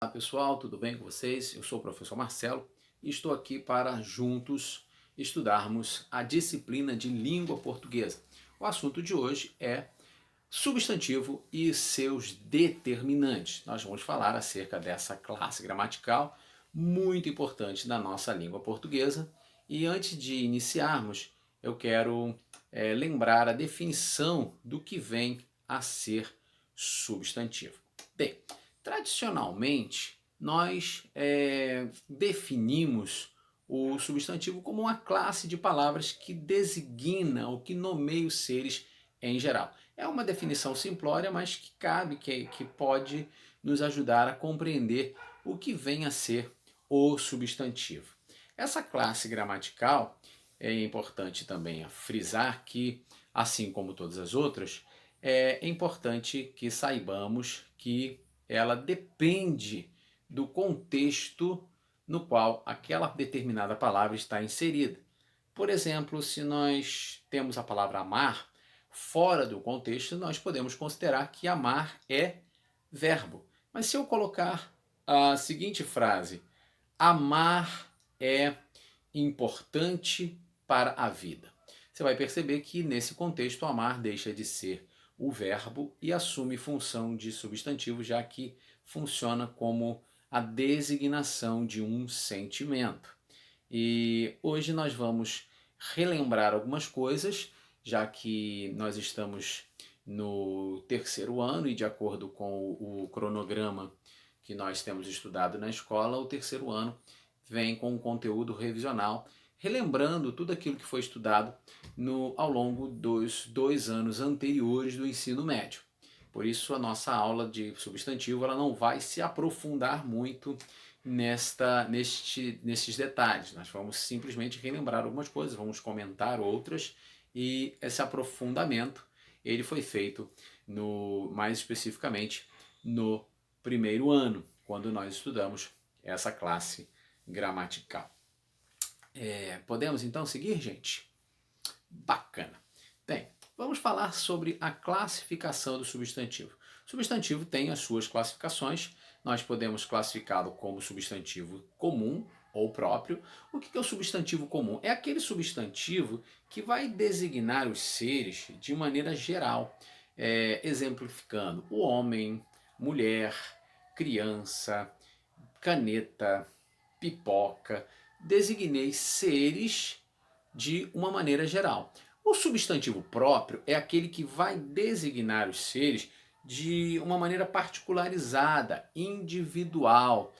Olá pessoal, tudo bem com vocês? Eu sou o professor Marcelo e estou aqui para juntos estudarmos a disciplina de língua portuguesa. O assunto de hoje é substantivo e seus determinantes. Nós vamos falar acerca dessa classe gramatical muito importante da nossa língua portuguesa. E antes de iniciarmos, eu quero lembrar a definição do que vem a ser substantivo. Bem, tradicionalmente, nós definimos o substantivo como uma classe de palavras que designa ou que nomeia os seres em geral. É uma definição simplória, mas que cabe, que pode nos ajudar a compreender o que vem a ser o substantivo. Essa classe gramatical é importante também frisar que, assim como todas as outras, é importante que saibamos que ela depende do contexto no qual aquela determinada palavra está inserida. Por exemplo, se nós temos a palavra amar, fora do contexto, nós podemos considerar que amar é verbo. Mas se eu colocar a seguinte frase: amar é importante para a vida, você vai perceber que nesse contexto amar deixa de ser o verbo e assume função de substantivo, já que funciona como a designação de um sentimento. E hoje nós vamos relembrar algumas coisas, já que nós estamos no terceiro ano e de acordo com o cronograma que nós temos estudado na escola, o terceiro ano vem com um conteúdo revisional, relembrando tudo aquilo que foi estudado ao longo dos 2 anos anteriores do ensino médio. Por isso a nossa aula de substantivo ela não vai se aprofundar muito nesses detalhes. Nós vamos simplesmente relembrar algumas coisas, vamos comentar outras e esse aprofundamento ele foi feito mais especificamente no primeiro ano, quando nós estudamos essa classe gramatical. Podemos então seguir, gente? Bacana. Bem, vamos falar sobre a classificação do substantivo. O substantivo tem as suas classificações. Nós podemos classificá-lo como substantivo comum ou próprio. O que é o substantivo comum? É aquele substantivo que vai designar os seres de maneira geral, exemplificando o homem, mulher, criança, caneta, pipoca. Designei seres de uma maneira geral. O substantivo próprio é aquele que vai designar os seres de uma maneira particularizada, individual,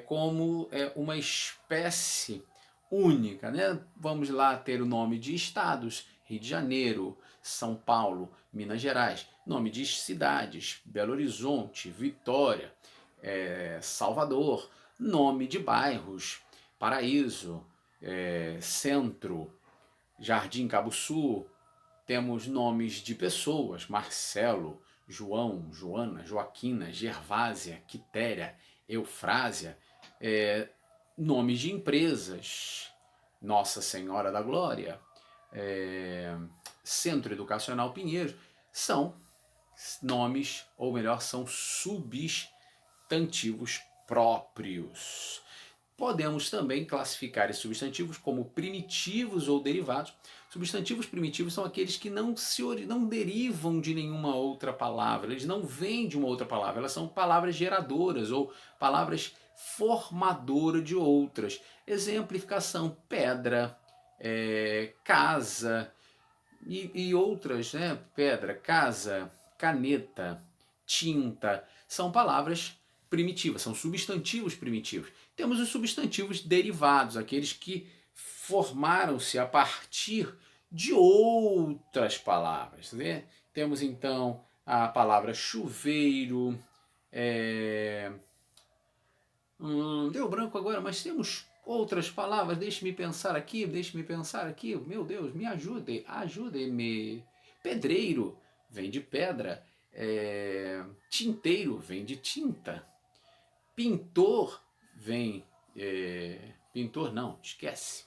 como uma espécie única, né? Vamos lá ter o nome de estados: Rio de Janeiro, São Paulo, Minas Gerais, nome de cidades: Belo Horizonte, Vitória, Salvador, nome de bairros: Paraíso, Centro, Jardim Cabo Sul. Temos nomes de pessoas: Marcelo, João, Joana, Joaquina, Gervásia, Quitéria, Eufrásia. Nomes de empresas: Nossa Senhora da Glória, Centro Educacional Pinheiros. São nomes, ou melhor, são substantivos próprios. Podemos também classificar esses substantivos como primitivos ou derivados. Substantivos primitivos são aqueles que não derivam de nenhuma outra palavra, eles não vêm de uma outra palavra, elas são palavras geradoras ou palavras formadoras de outras. Exemplificação: pedra, casa e outras, né? Pedra, casa, caneta, tinta, são palavras primitivas, são substantivos primitivos. Temos os substantivos derivados, aqueles que formaram-se a partir de outras palavras, né? Temos então a palavra chuveiro, deu branco agora, mas temos outras palavras. Deixe-me pensar aqui, meu Deus, me ajudem-me. Pedreiro vem de pedra, tinteiro vem de tinta, pintor vem. Pintor não, esquece.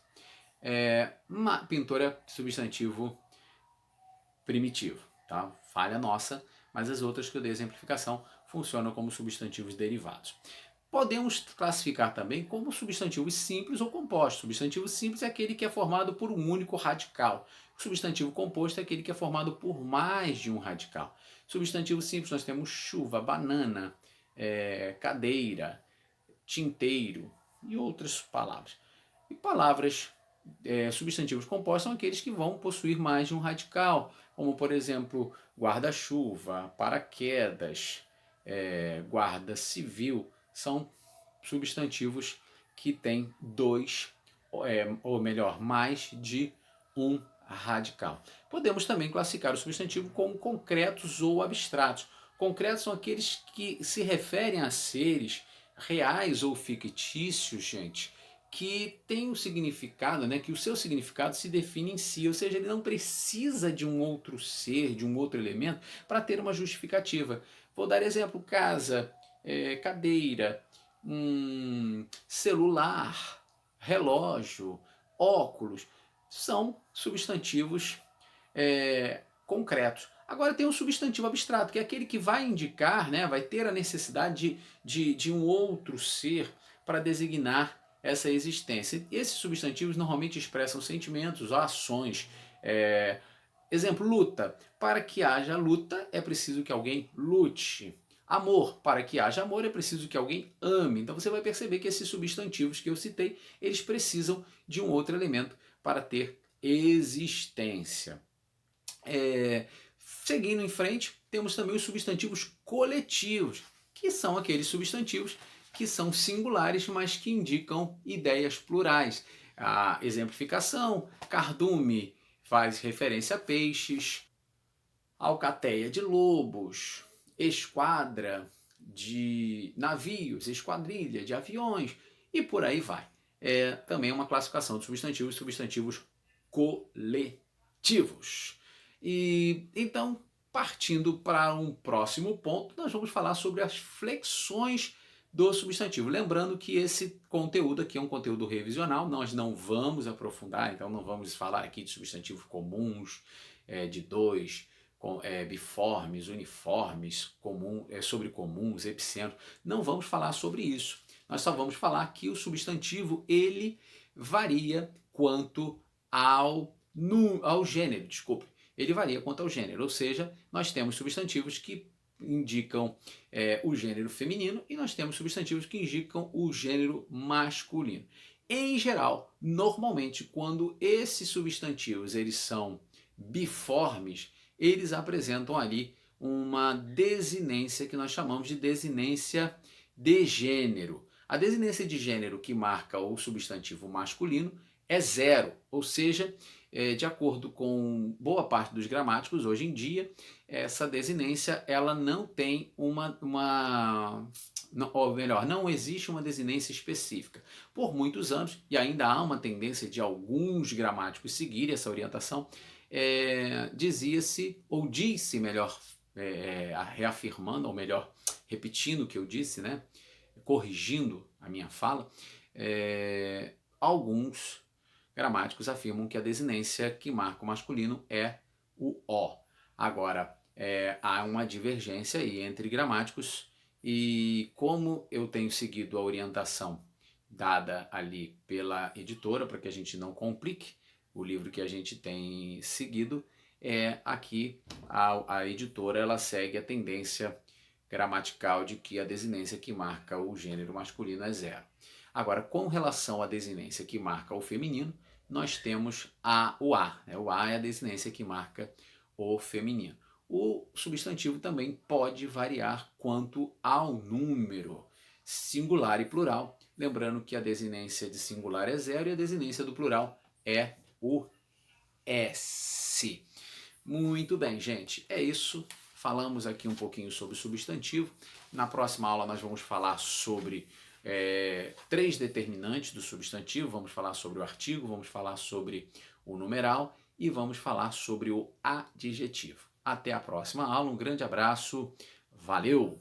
Pintor é substantivo primitivo, tá? Falha nossa, mas as outras que eu dei exemplificação funcionam como substantivos derivados. Podemos classificar também como substantivos simples ou compostos. Substantivo simples é aquele que é formado por um único radical. O substantivo composto é aquele que é formado por mais de um radical. Substantivo simples nós temos chuva, banana, cadeira, tinteiro e outras palavras. E palavras, substantivos compostos são aqueles que vão possuir mais de um radical, como por exemplo guarda-chuva, paraquedas, guarda civil, são substantivos que têm dois, ou melhor, mais de um radical. Podemos também classificar o substantivo como concretos ou abstratos. Concretos são aqueles que se referem a seres reais ou fictícios, gente, que tem um significado, né, que o seu significado se define em si, ou seja, ele não precisa de um outro ser, de um outro elemento, para ter uma justificativa. Vou dar exemplo: casa, cadeira, celular, relógio, óculos, são substantivos concretos. Agora tem um substantivo abstrato, que é aquele que vai indicar, né, vai ter a necessidade de um outro ser para designar essa existência. Esses substantivos normalmente expressam sentimentos, ações. Exemplo, luta. Para que haja luta é preciso que alguém lute. Amor. Para que haja amor é preciso que alguém ame. Então você vai perceber que esses substantivos que eu citei, eles precisam de um outro elemento para ter existência. Seguindo em frente, temos também os substantivos coletivos, que são aqueles substantivos que são singulares, mas que indicam ideias plurais. A exemplificação: cardume faz referência a peixes, alcateia de lobos, esquadra de navios, esquadrilha de aviões e por aí vai. Também uma classificação de substantivos coletivos. E então, partindo para um próximo ponto, nós vamos falar sobre as flexões do substantivo. Lembrando que esse conteúdo aqui é um conteúdo revisional, nós não vamos aprofundar, então não vamos falar aqui de substantivos comuns, de dois, biformes, uniformes, sobre comuns, epicentro. Não vamos falar sobre isso. Nós só vamos falar que o substantivo ele varia quanto ao gênero, desculpe. Ele varia quanto ao gênero, ou seja, nós temos substantivos que indicam o gênero feminino e nós temos substantivos que indicam o gênero masculino. Em geral, normalmente, quando esses substantivos eles são biformes, eles apresentam ali uma desinência que nós chamamos de desinência de gênero. A desinência de gênero que marca o substantivo masculino é zero, ou seja, de acordo com boa parte dos gramáticos, hoje em dia, essa desinência ela não tem ou melhor, não existe uma desinência específica. Por muitos anos, e ainda há uma tendência de alguns gramáticos seguirem essa orientação, dizia-se, ou disse melhor, reafirmando, ou melhor, repetindo o que eu disse, né, corrigindo a minha fala, alguns gramáticos afirmam que a desinência que marca o masculino é o O. Agora, há uma divergência aí entre gramáticos e como eu tenho seguido a orientação dada ali pela editora, para que a gente não complique o livro que a gente tem seguido, aqui a editora ela segue a tendência gramatical de que a desinência que marca o gênero masculino é zero. Agora, com relação à desinência que marca o feminino, nós temos o A. O A é a desinência que marca o feminino. O substantivo também pode variar quanto ao número, singular e plural. Lembrando que a desinência de singular é zero e a desinência do plural é o S. Muito bem, gente. É isso. Falamos aqui um pouquinho sobre o substantivo. Na próxima aula nós vamos falar sobre 3 determinantes do substantivo, vamos falar sobre o artigo, vamos falar sobre o numeral e vamos falar sobre o adjetivo. Até a próxima aula, um grande abraço, valeu!